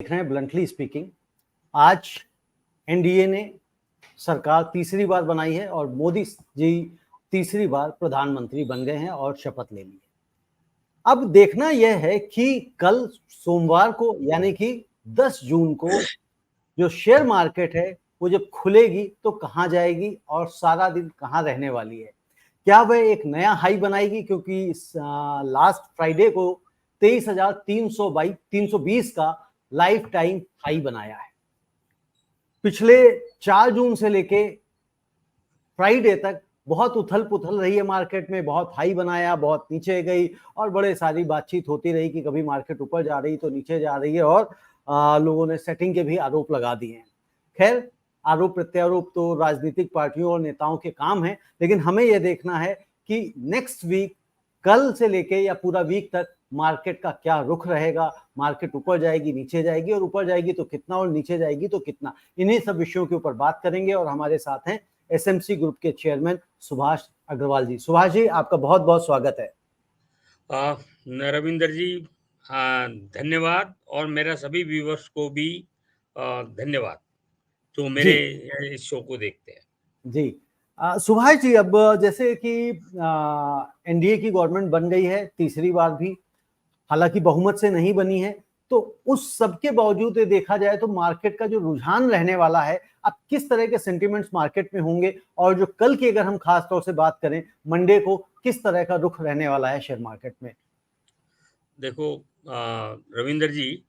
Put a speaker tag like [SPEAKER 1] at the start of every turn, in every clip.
[SPEAKER 1] देख रहे हैं ब्लंटली स्पीकिंग। आज एनडीए ने सरकार तीसरी बार बनाई है और मोदी जी तीसरी बार प्रधानमंत्री बन गए हैं और शपथ ले ली है। अब देखना यह है कि कल सोमवार को यानी कि 10 जून को जो शेयर मार्केट है वो जब खुलेगी तो कहाँ जाएगी और सारा दिन कहाँ रहने वाली है। क्या वह एक नया हाई बनाएगी, क्योंकि लास्ट फ्राइडे को 23,320 का लाइफ टाइम हाई बनाया है। पिछले 4 जून से लेके फ्राइडे तक बहुत उथल पुथल रही है मार्केट में, बहुत हाई बनाया, बहुत नीचे गई और बड़े सारी बातचीत होती रही कि कभी मार्केट ऊपर जा रही तो नीचे जा रही है और लोगों ने सेटिंग के भी आरोप लगा दिए हैं। खैर, आरोप प्रत्यारोप तो राजनीतिक पार्टियों और नेताओं के काम है, लेकिन हमें यह देखना है कि नेक्स्ट वीक कल से लेके या पूरा वीक तक मार्केट का क्या रुख रहेगा। मार्केट ऊपर जाएगी, नीचे जाएगी, और ऊपर जाएगी तो कितना और नीचे जाएगी तो कितना। इन्हीं सब विषयों के ऊपर बात करेंगे और हमारे साथ हैं एसएमसी ग्रुप के चेयरमैन सुभाष अग्रवाल जी। सुभाष जी, आपका बहुत बहुत स्वागत है।
[SPEAKER 2] रविंदर जी, धन्यवाद, और मेरा सभी व्यूवर्स को भी धन्यवाद जो मेरे इस शो को देखते हैं।
[SPEAKER 1] जी सुभाष जी, अब जैसे कि एनडीए की गवर्नमेंट बन गई है तीसरी बार भी, हालांकि बहुमत से नहीं बनी है, तो उस सब के बावजूद देखा जाए तो मार्केट का जो रुझान रहने वाला है, अब किस तरह के सेंटिमेंट्स मार्केट में होंगे, और जो कल की अगर हम खास तौर से बात करें मंडे को, किस तरह का रुख रहने वाला है शेयर मार्केट में?
[SPEAKER 2] देखो रविंदर जी,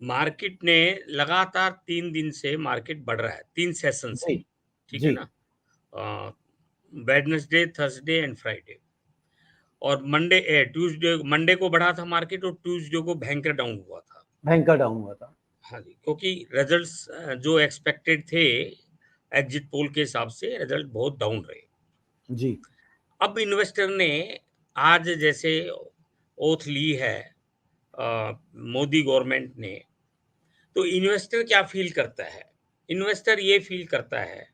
[SPEAKER 2] मार्केट ने लगातार 3 दिन से मार्केट बढ़ रहा है, 3 सेशन से,
[SPEAKER 1] जी
[SPEAKER 2] ठीक है
[SPEAKER 1] जी
[SPEAKER 2] ना। वेडनेसडे, थर्सडे एंड फ्राइडे, और मंडे को बढ़ा था मार्केट, और ट्यूसडे को भयंकर डाउन हुआ था।
[SPEAKER 1] भयंकर डाउन हुआ था।
[SPEAKER 2] हाँ जी, क्योंकि रिजल्ट्स जो एक्सपेक्टेड थे एग्जिट पोल के हिसाब से, रिजल्ट बहुत डाउन रहे।
[SPEAKER 1] जी
[SPEAKER 2] अब इन्वेस्टर ने आज जैसे ओथ ली है मोदी गवर्नमेंट ने, तो इन्वेस्टर क्या फील करता है? इन्वेस्टर ये फील करता है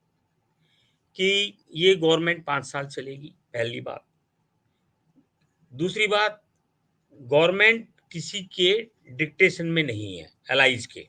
[SPEAKER 2] कि ये गवर्नमेंट 5 साल चलेगी, पहली बात। दूसरी बात, गवर्नमेंट किसी के डिक्टेशन में नहीं है, एलाइज के,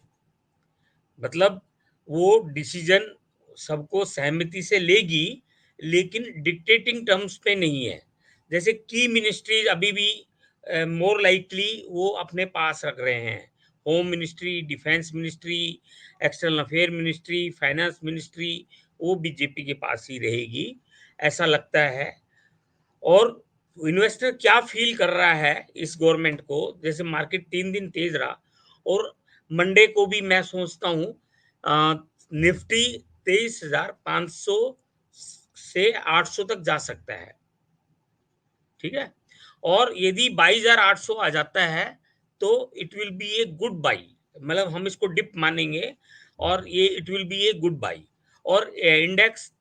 [SPEAKER 2] मतलब वो डिसीजन सबको सहमति से लेगी, लेकिन डिक्टेटिंग टर्म्स पे नहीं है। जैसे की मिनिस्ट्रीज अभी भी मोर लाइकली वो अपने पास रख रहे हैं। Home ministry, defence ministry, external affair ministry, finance ministry, वो बीजेपी के पास ही रहेगी, ऐसा लगता है। और इन्वेस्टर क्या फील कर रहा है इस गवर्नमेंट को, जैसे मार्केट 3 दिन तेज रहा, और मंडे को भी मैं सोचता हूँ निफ्टी 23,500 से 800 तक जा सकता है, ठीक है। और यदि 22,800 आ जाता है तो it will be a good by, मतलब हम इसको डिप मानेंगे, और ये it will be a good by. और इंडेक्स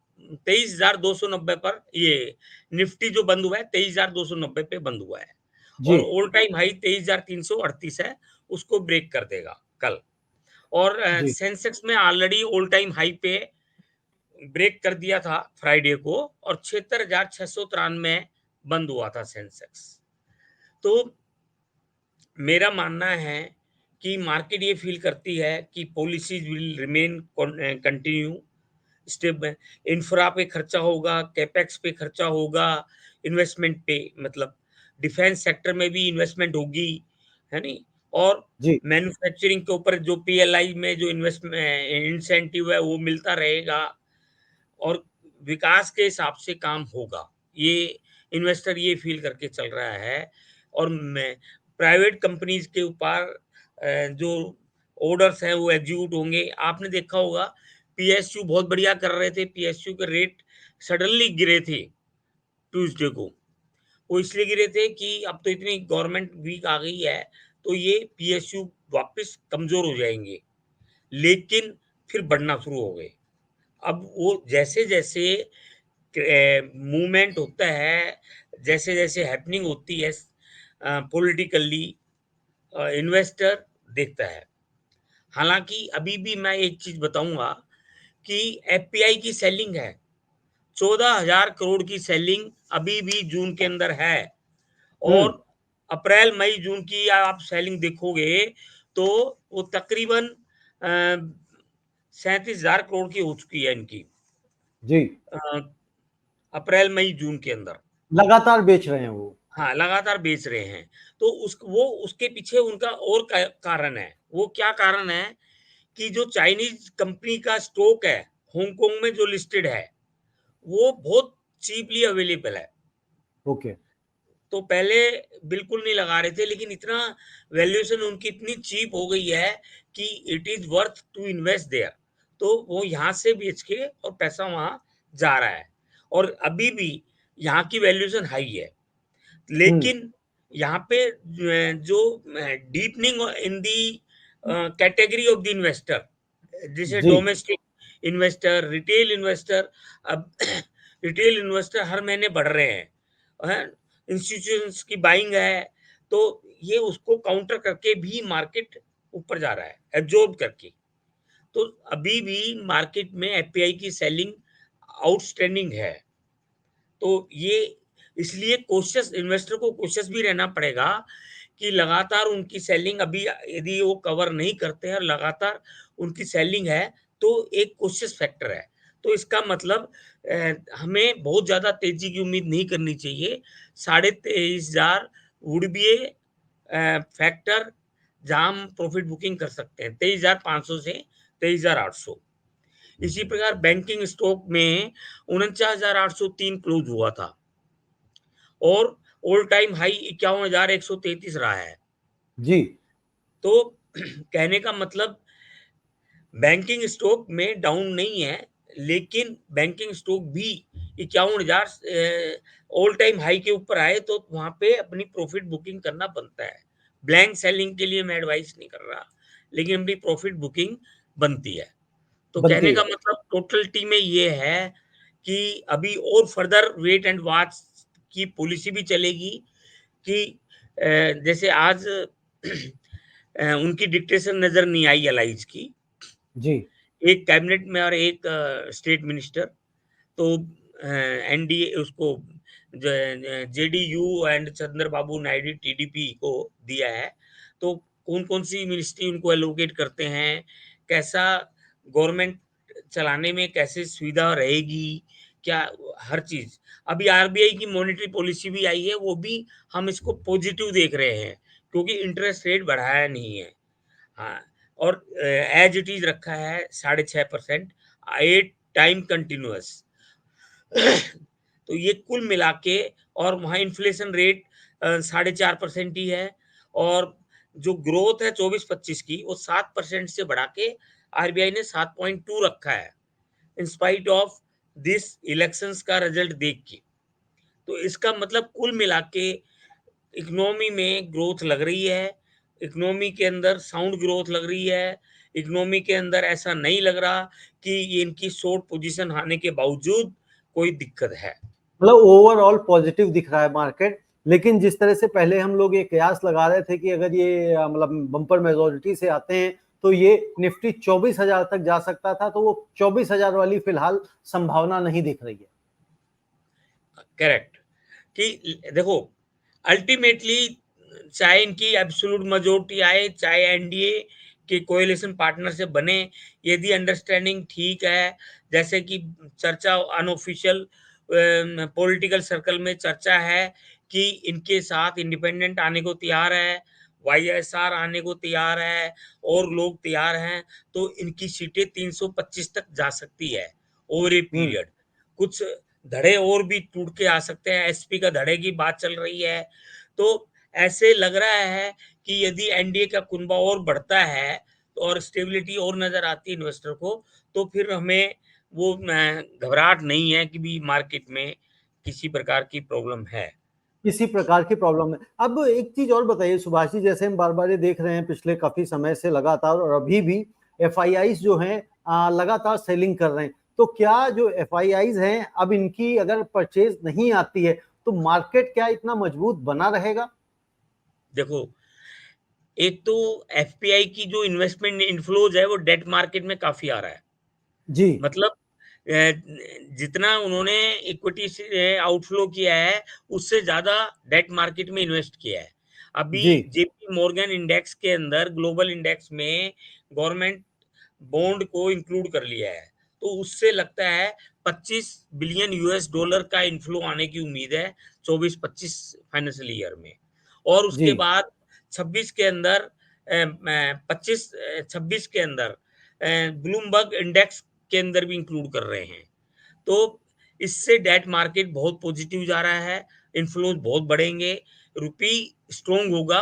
[SPEAKER 2] 23,290 पर, ये निफ्टी जो बंद हुआ है 23,290 पे बंद हुआ है,
[SPEAKER 1] जी
[SPEAKER 2] और ऑल टाइम हाई 23,338 है, उसको ब्रेक कर देगा कल। और
[SPEAKER 1] जी
[SPEAKER 2] सेंसेक्स में ऑलरेडी ऑल टाइम हाई पे ब्रेक कर दिया था फ्राइडे को, और 76,693 बंद हुआ था सेंसेक्स। तो मेरा मानना है कि मार्केट ये फील करती है कि policies will remain continue, step infra पे खर्चा होगा, कैपेक्स पे खर्चा होगा, इन्वेस्टमेंट पे, मतलब डिफेंस सेक्टर में भी इन्वेस्टमेंट होगी, है नी। और
[SPEAKER 1] जी
[SPEAKER 2] मैन्युफैक्चरिंग के ऊपर जो पीएलआई में जो इन्वेस्टमेंट इंसेंटिव है वो मिलता रहेगा, और विकास के हिसाब से काम होगा। ये इन्वेस्टर ये फील करके चल रहा है। और मैं प्राइवेट कंपनीज के ऊपर जो ऑर्डर्स हैं वो एग्जीक्यूट होंगे। आपने देखा होगा पीएसयू बहुत बढ़िया कर रहे थे, पीएसयू के रेट सडनली गिरे थे ट्यूसडे को। वो इसलिए गिरे थे कि अब तो इतनी गवर्नमेंट वीक आ गई है, तो ये पीएसयू वापस कमजोर हो जाएंगे, लेकिन फिर बढ़ना शुरू हो गए। अब वो जैसे जैसे मूवमेंट होता है, जैसे जैसे हैपनिंग होती है पॉलिटिकली, इन्वेस्टर देखता है। हालांकि अभी भी मैं एक चीज बताऊंगा कि एफपीआई की सेलिंग है, 14,000 करोड़ की सेलिंग अभी भी जून के अंदर है।
[SPEAKER 1] हम्म
[SPEAKER 2] और अप्रैल मई जून की आप सेलिंग देखोगे तो वो तकरीबन 37,000 करोड़ की हो चुकी है इनकी
[SPEAKER 1] जी,
[SPEAKER 2] अप्रैल मई जून के अंदर।
[SPEAKER 1] लगातार बेच रहे हैं वो।
[SPEAKER 2] हाँ, लगातार बेच रहे हैं। तो वो उसके पीछे उनका और कारण है। वो क्या कारण है कि जो चाइनीज कंपनी का स्टॉक है हांगकांग में जो लिस्टेड है, वो बहुत चीपली अवेलेबल है।
[SPEAKER 1] ओके।
[SPEAKER 2] तो पहले बिल्कुल नहीं लगा रहे थे, लेकिन इतना वैल्यूएशन उनकी इतनी चीप हो गई है कि it is worth to invest there. तो वो यहाँ से बेच के और पैसा वहां जा रहा है, और अभी भी यहाँ की वैल्यूएशन हाई है।
[SPEAKER 1] हम्म।
[SPEAKER 2] लेकिन यहाँ पे जो deepening in the category of the investor, जैसे
[SPEAKER 1] जी।
[SPEAKER 2] डोमेस्टिक इन्वेस्टर, रिटेल इन्वेस्टर, अब रिटेल इन्वेस्टर हर महीने बढ़ रहे हैं, इंस्टीट्यूशंस की बाइंग है, तो ये उसको काउंटर करके भी मार्केट ऊपर जा रहा है, एब्जॉर्ब करके। तो अभी भी मार्केट में एफपीआई की सेलिंग आउटस्टैंडिंग है। तो ये इसलिए कोशिश इन्वेस्टर को कोशिश भी रहना पड़ेगा कि लगातार उनकी सेलिंग अभी यदि वो कवर नहीं करते हैं और लगातार उनकी सेलिंग है, तो एक कोशिश फैक्टर है। तो इसका मतलब हमें बहुत ज़्यादा तेज़ी की उम्मीद नहीं करनी चाहिए। 23,500 वुड बी ए फैक्टर जहाँ हम प्रॉफिट बुकिंग कर सकते हैं, 23,500 से 23,800। इसी प्रकार बैंकिंग स्टॉक में 49,803 क्लोज हुआ था, और ऑल टाइम हाई 51,133 रहा है।
[SPEAKER 1] जी।
[SPEAKER 2] तो कहने का मतलब बैंकिंग स्टॉक में डाउन नहीं है, लेकिन बैंकिंग स्टॉक भी 51,000 ऑल टाइम हाई के ऊपर आए तो वहां पे अपनी प्रॉफिट बुकिंग करना बनता है। ब्लैंक सेलिंग के लिए मैं एडवाइस नहीं कर रहा, लेकिन अपनी प्रॉफिट बुकिंग बनती है। तो कहने
[SPEAKER 1] बनती
[SPEAKER 2] का
[SPEAKER 1] है।
[SPEAKER 2] मतलब टोटलिटी में ये है कि अभी और फर्दर वेट एंड वॉच की पॉलिसी भी चलेगी कि जैसे आज उनकी डिक्टेशन नजर नहीं आई एलाइज की,
[SPEAKER 1] जी।
[SPEAKER 2] एक कैबिनेट में और एक स्टेट मिनिस्टर। तो एनडीए उसको JDU and Chandrababu Naidu TDP को दिया है। तो कौन कौन सी मिनिस्ट्री उनको एलोकेट करते हैं, कैसा गवर्नमेंट चलाने में कैसे सुविधा रहेगी, क्या हर चीज। अभी आरबीआई की मॉनेटरी पॉलिसी भी आई है, वो भी हम इसको पॉजिटिव देख रहे हैं, क्योंकि इंटरेस्ट रेट बढ़ाया नहीं है। हाँ, और एज इट इज रखा है 6.5%, 8 टाइम कंटिन्यूअस। तो ये कुल मिला के, और वहाँ इन्फ्लेशन रेट 4.5% ही है, और जो ग्रोथ है 24-25 की वो 7% से बढ़ा के आरबीआई ने 7.2 रखा है, in spite of this elections का रिजल्ट देख के। तो इसका मतलब कुल मिला के इकोनॉमी में ग्रोथ लग रही है, इकोनॉमी के अंदर साउंड ग्रोथ लग रही है, इकोनॉमी के अंदर ऐसा नहीं लग रहा कि ये इनकी शॉर्ट पोजीशन आने के बावजूद कोई दिक्कत है।
[SPEAKER 1] मतलब ओवरऑल पॉजिटिव दिख रहा है मार्केट। लेकिन जिस तरह से पहले हम लोग ये कयास लगा रहे थे कि अगर ये मतलब बम्पर मेजोरिटी से आते हैं तो ये निफ्टी 24,000 तक जा सकता था, तो वो 24,000 वाली फिलहाल संभावना नहीं दिख रही है।
[SPEAKER 2] करेक्ट। कि देखो, अल्टीमेटली चाहे इनकी एब्सोल्यूट मेजोरिटी आए, चाहे एनडीए के कोएलिशन पार्टनर से बने, यदि अंडरस्टैंडिंग ठीक है, जैसे कि चर्चा अनऑफिशियल पॉलिटिकल सर्कल में चर्चा है कि इनके साथ इंडिपेंडेंट आने को तैयार है, वाईएसआर आने को तैयार है, और लोग तैयार हैं, तो इनकी सीटें 325 तक जा सकती है ओवर ए
[SPEAKER 1] हम्म।
[SPEAKER 2] पीरियड। कुछ धड़े और भी टूट के आ सकते हैं, एसपी का धड़े की बात चल रही है। तो ऐसे लग रहा है कि यदि एनडीए का कुनबा और बढ़ता है तो, और स्टेबिलिटी और नजर आती है इन्वेस्टर को, तो फिर हमें वो घबराहट नहीं है कि भी मार्केट में किसी प्रकार की प्रॉब्लम है।
[SPEAKER 1] किसी प्रकार की प्रॉब्लम है। अब एक चीज और बताइए सुभाष जी, जैसे हम बार बार ये देख रहे हैं पिछले काफी समय से लगातार, और अभी भी एफआईआईज जो हैं लगातार सेलिंग कर रहे हैं, तो क्या जो एफआईआईज हैं अब इनकी अगर परचेज नहीं आती है तो मार्केट क्या इतना मजबूत बना रहेगा?
[SPEAKER 2] देखो, एक तो एफपीआई की जो इन्वेस्टमेंट इनफ्लोज है वो डेट मार्केट में काफी आ रहा है।
[SPEAKER 1] जी।
[SPEAKER 2] मतलब जितना उन्होंने इक्विटी से आउटफ्लो किया है, उससे ज़्यादा डेट मार्केट में इन्वेस्ट किया है। अभी
[SPEAKER 1] जी
[SPEAKER 2] जेपी मॉर्गन इंडेक्स के अंदर ग्लोबल इंडेक्स में गवर्नमेंट बॉन्ड को इंक्लूड कर लिया है, तो उससे लगता है 25 बिलियन यूएस डॉलर का इन्फ्लो आने की उम्मीद है 24-25 फाइनेंशियल ईयर में। और
[SPEAKER 1] जी
[SPEAKER 2] उसके बाद 26 के अंदर 26 के अंदर ब्लूमबर्ग इंडेक्स के अंदर भी इंक्लूड कर रहे हैं। तो इससे डेट मार्केट बहुत पॉजिटिव जा रहा है, इन्फ्लोज बहुत बढ़ेंगे, रुपी स्ट्रोंग होगा,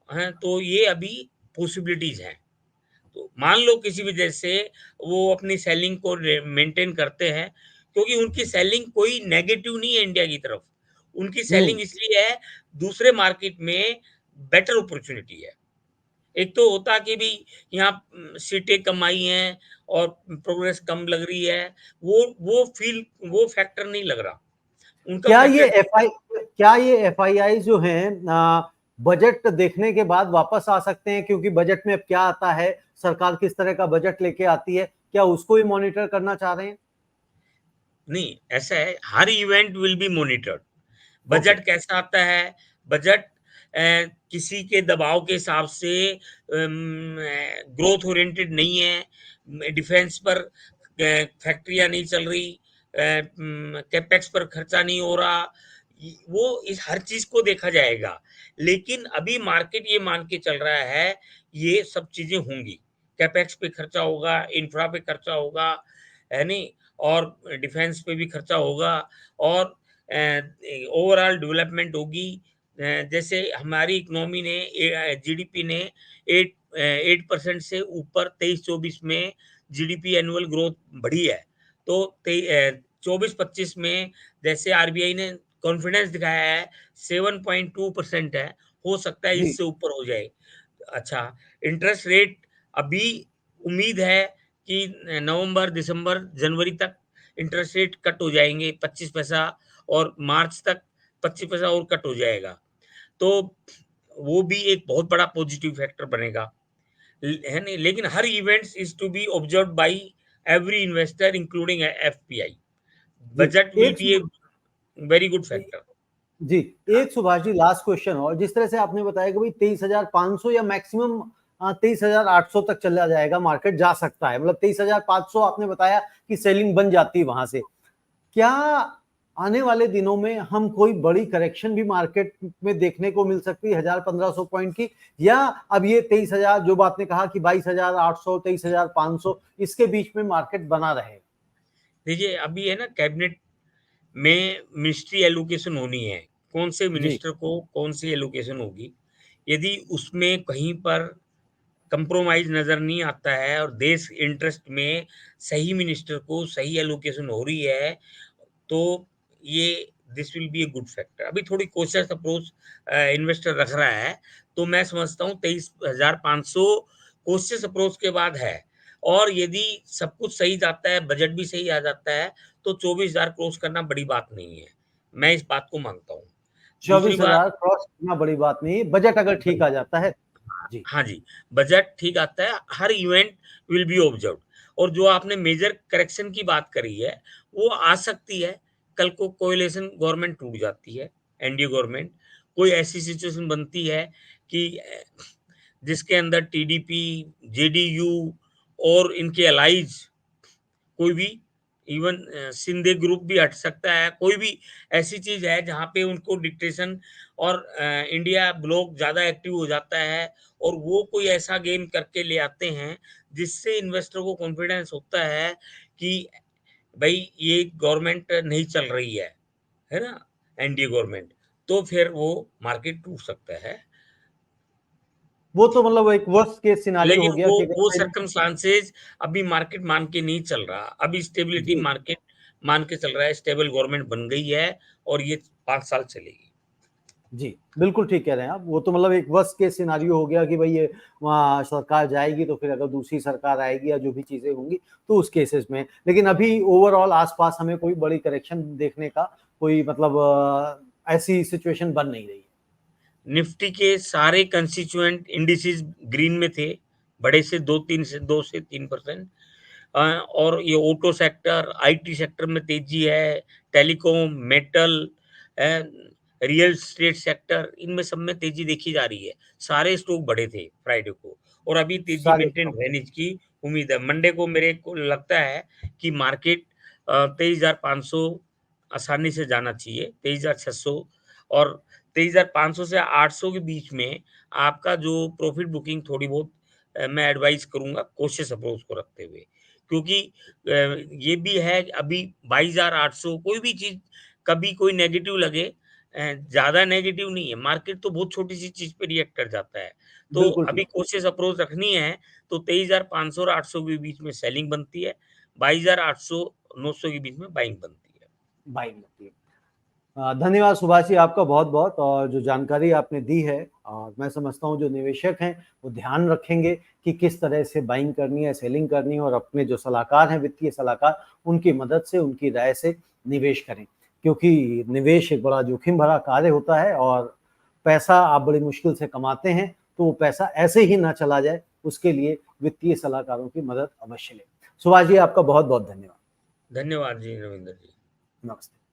[SPEAKER 2] हैं, तो ये अभी पॉसिबिलिटीज हैं। तो मान लो किसी वजह से वो अपनी सेलिंग को मेंटेन करते हैं, क्योंकि उनकी सेलिंग कोई नेगेटिव नहीं है इंडिया की तरफ, उनकी
[SPEAKER 1] हम्म
[SPEAKER 2] सेलिंग इसलिए है दूसरे मार्केट में बेटर अपॉर्चुनिटी है। एक तो होता कि भी यहाँ सीटें कम आई हैं और प्रोग्रेस कम लग रही है, वो फैक्टर नहीं लग रहा, उनका
[SPEAKER 1] क्या ये
[SPEAKER 2] फैक्टर।
[SPEAKER 1] एफआई क्या ये एफआईआई जो हैं बजट देखने के बाद वापस आ सकते हैं, क्योंकि बजट में अब क्या आता है, सरकार किस तरह का बजट लेके आती है, क्या उसको ही मॉनिटर करना चाह रहे हैं?
[SPEAKER 2] नहीं, ऐसा है, हर event will be monitored.
[SPEAKER 1] Okay.
[SPEAKER 2] Budget कैसा आता है? बजट किसी के दबाव के हिसाब से ग्रोथ ओरिएंटेड नहीं है, डिफेंस पर फैक्ट्रियां नहीं चल रही, कैपेक्स पर खर्चा नहीं हो रहा, वो इस हर चीज को देखा जाएगा। लेकिन अभी मार्केट ये मान के चल रहा है ये सब चीजें होंगी, कैपेक्स पे खर्चा होगा, इंफ्रा पे खर्चा होगा, है नहीं, और डिफेंस पे भी खर्चा होगा, और ओवरऑल डेवलपमेंट होगी। जैसे हमारी इकोनॉमी ने जीडीपी ने 8% से ऊपर 23-24 में जीडीपी एनुअल ग्रोथ बढ़ी है। तो 24-25 में जैसे आरबीआई ने कॉन्फिडेंस दिखाया है 7.2% है, हो सकता है
[SPEAKER 1] जी
[SPEAKER 2] इससे ऊपर हो जाए। अच्छा, इंटरेस्ट रेट अभी उम्मीद है कि नवंबर, दिसंबर, जनवरी तक इंटरेस्ट रेट कट हो जाएँगे 25 पैसा, और मार्च तक 25 पैसा और कट हो जाएगा। तो वो भी एक बहुत बड़ा पॉजिटिव फैक्टर बनेगा। है नहीं, लेकिन हर events is to be observed by every investor including FPI.
[SPEAKER 1] जी
[SPEAKER 2] बजट विल
[SPEAKER 1] एक
[SPEAKER 2] be a very good factor.
[SPEAKER 1] जी एक सुभाष जी, लास्ट क्वेश्चन, और जिस तरह से आपने बताया कि भाई 23,500 या मैक्सिमम 23,800 तक चला जाएगा, मार्केट जा सकता है, मतलब 23,500 आपने बताया कि सेलिंग बन जाती है वहां से। क्या आने वाले दिनों में हम कोई बड़ी करेक्शन भी मार्केट में देखने को मिल सकती है 1,000-1,500 पॉइंट की, या अब ये 23,000 जो आपने कहा कि 22,800 23,500 इसके बीच में मार्केट बना रहेगा?
[SPEAKER 2] देखिए, अभी है ना, कैबिनेट में मिनिस्ट्री एलोकेशन होनी है, कौन से
[SPEAKER 1] जी
[SPEAKER 2] मिनिस्टर को कौन सी एलोकेशन होगी। यदि उसमें कहीं पर कंप्रोमाइज़ नज़र नहीं आता है और देश इंटरेस्ट में सही मिनिस्टर को सही एलोकेशन हो रही है, तो ये this will be a good factor. अभी थोड़ी कॉशियस अप्रोच इन्वेस्टर रख रहा है, तो मैं समझता हूँ 23,500 कॉशियस अप्रोच के बाद है, और यदि सब कुछ सही जाता है, बजट भी सही आ जाता है, तो 24,000 क्रॉस करना बड़ी बात नहीं है। मैं इस बात को मानता हूँ। दूसरी
[SPEAKER 1] चौबीस
[SPEAKER 2] बात,
[SPEAKER 1] हजार क्रॉस करना बड़ी बात नहीं, बजट अगर ठीक आ जाता है। जी
[SPEAKER 2] हाँ जी, बजट ठीक आता है, हर इवेंट विल बी ऑब्जर्व्ड। और जो आपने मेजर करेक्शन की बात करी है, वो आ सकती है। कल को कोएलिशन गवर्नमेंट टूट जाती है, एनडीए गवर्नमेंट, कोई ऐसी सिचुएशन बनती है कि जिसके अंदर टीडीपी, जेडीयू और इनके अलाइज, कोई भी, इवन शिंदे ग्रुप भी हट सकता है, कोई भी ऐसी चीज है जहाँ पे उनको डिक्टेशन और इंडिया ब्लॉक ज्यादा एक्टिव हो जाता है, और वो कोई ऐसा गेम करके ले आते हैं जिससे इन्वेस्टर को कॉन्फिडेंस होता है कि भाई ये गवर्नमेंट नहीं चल रही है ना, एनडीए गवर्नमेंट, तो फिर वो मार्केट टूट सकता है।
[SPEAKER 1] वो तो मतलब एक वर्स्ट केस सिनारियो
[SPEAKER 2] लेकिन
[SPEAKER 1] हो गया
[SPEAKER 2] वो
[SPEAKER 1] कि
[SPEAKER 2] वो
[SPEAKER 1] अगर
[SPEAKER 2] सर्कमस्टांसेस अभी मार्केट मान के नहीं चल रहा। अभी स्टेबिलिटी
[SPEAKER 1] जी
[SPEAKER 2] मार्केट मान के चल रहा है, स्टेबल गवर्नमेंट बन गई है, और ये 5 साल चलेगी।
[SPEAKER 1] जी बिल्कुल ठीक कह रहे हैं आप, वो तो मतलब एक वर्स्ट केस सिनारियो हो गया कि भाई ये वहाँ सरकार जाएगी तो फिर अगर दूसरी सरकार आएगी या जो भी चीजें होंगी तो उस केसेस में, लेकिन अभी ओवरऑल आसपास हमें कोई बड़ी करेक्शन देखने का कोई मतलब ऐसी सिचुएशन बन नहीं रही है।
[SPEAKER 2] निफ्टी के सारे कंस्टिट्यूएंट इंडिसेस ग्रीन में थे, बड़े से 2 से 3%। और ये ऑटो सेक्टर, आईटी सेक्टर में तेजी है, telecom, metal, real estate sector, इनमें सब में तेजी देखी जा रही है। सारे स्टॉक बढ़े थे फ्राइडे को और अभी तेजी
[SPEAKER 1] सारे
[SPEAKER 2] मेंटेन
[SPEAKER 1] स्टॉक।
[SPEAKER 2] रहने की उम्मीद है। मंडे को मेरे को लगता है कि मार्केट 23,500 आसानी से जाना चाहिए, 23,600 और 23,500 से 800 के बीच में आपका जो प्रॉफिट बुकिंग थोड़ी बहुत मैं एडवाइस करूँगा कॉशियस अप्रोच को रखते हुए। क्योंकि ये भी है कि अभी 22,800 कोई भी चीज़ कभी कोई नेगेटिव लगे ज़्यादा नेगेटिव नहीं है, मार्केट तो बहुत छोटी-सी चीज़ पे रिएक्ट कर जाता है। तो
[SPEAKER 1] बिल्कुल
[SPEAKER 2] अभी
[SPEAKER 1] ठीक।
[SPEAKER 2] कॉशियस अप्रोच रखनी है, तो 23,500 और 800 के बीच में सेलिंग बनती है, 22,800 900 के बीच में बाइंग बनती है।
[SPEAKER 1] बाइंग होती है। धन्यवाद सुभाष जी आपका बहुत-बहुत, और जो जानकारी आपने दी है, और मैं समझता हूँ जो निवेशक हैं वो ध्यान रखेंगे कि किस तरह से बाइंग करनी है, सेलिंग करनी है, और अपने जो सलाहकार हैं, वित्तीय सलाहकार, उनकी मदद से, उनकी राय से निवेश करें। क्योंकि निवेश एक बड़ा जोखिम भरा कार्य होता है, और पैसा आप बड़ी मुश्किल से कमाते हैं, तो वो पैसा ऐसे ही ना चला जाए, उसके लिए वित्तीय सलाहकारों की मदद अवश्य लें। सुभाष जी आपका बहुत-बहुत धन्यवाद।
[SPEAKER 2] धन्यवाद जी, रविंदर जी।
[SPEAKER 1] नमस्ते।